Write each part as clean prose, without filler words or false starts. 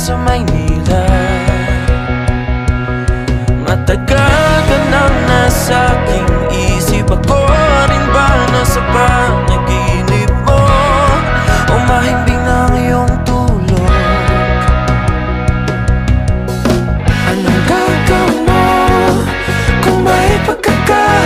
sa Maynila. Matagal ka nang nasa aking isip. Ako rin ba nasa panaginip mo? O mahimbing ng iyong tulog? Anong gagawin mo kung may pagkakataon?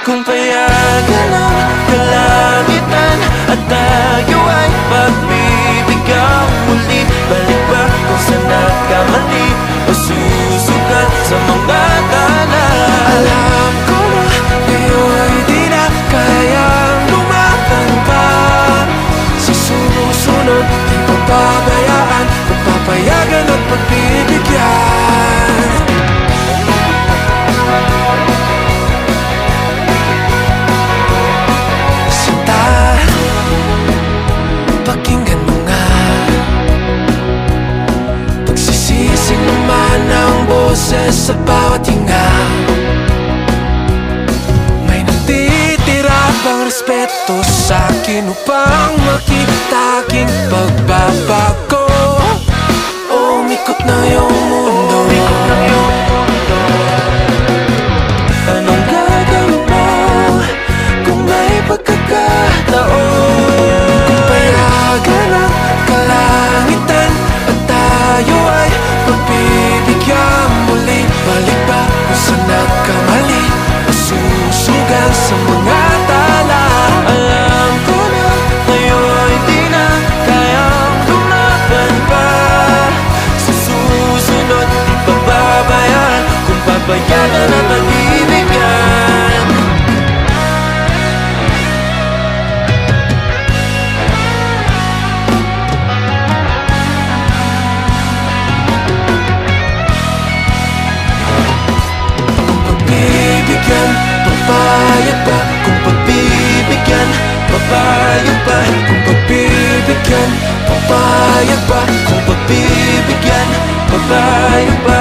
Kung payagan ng kalangitan at tayo ay pagbibigyan muli, balik ba kung saan nagkamali o susugal sa mga tala? Alam ko na ngayon di na kayang lumaban pa. Sa sumusunod di papabayaan, papayagan at pagbibigyan. Pakinggan mo nga, pagsisising naman ang boses sa bawat hinga. May natitira bang respeto sa akin upang makita aking pagbabago? O umikot na iyong mundo? Anong gagawin mo kung may pagkakataon? Payagan ang kalangitan at tayo ay pagbibigyan muli, balik ba kung saan nagkamali o susugal sa mga tala? Alam ko na ngayon di na kayang lumaban pa. Sa susunod di pababayaan, kung papayagan at pagbibigyan. Papayag ba kung pagbibigyan? Papayag ba kung pagbibigyan? Papayag ba kung pagbibigyan? Papayag ba?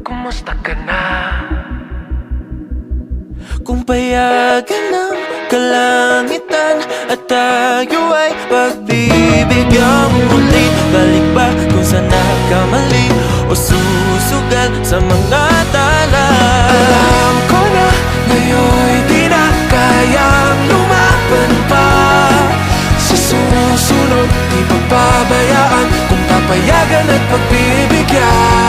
Kumusta ka na? Kung payagan ng kalangitan at tayo ay pagbibigyan muli, balik ba kung saan nagkamali o susugal sa mga tala? Alam ko na ngayon di na kayang lumaban pa. Sa susunod di papabayaan, kung papayagan at pagbibigyan.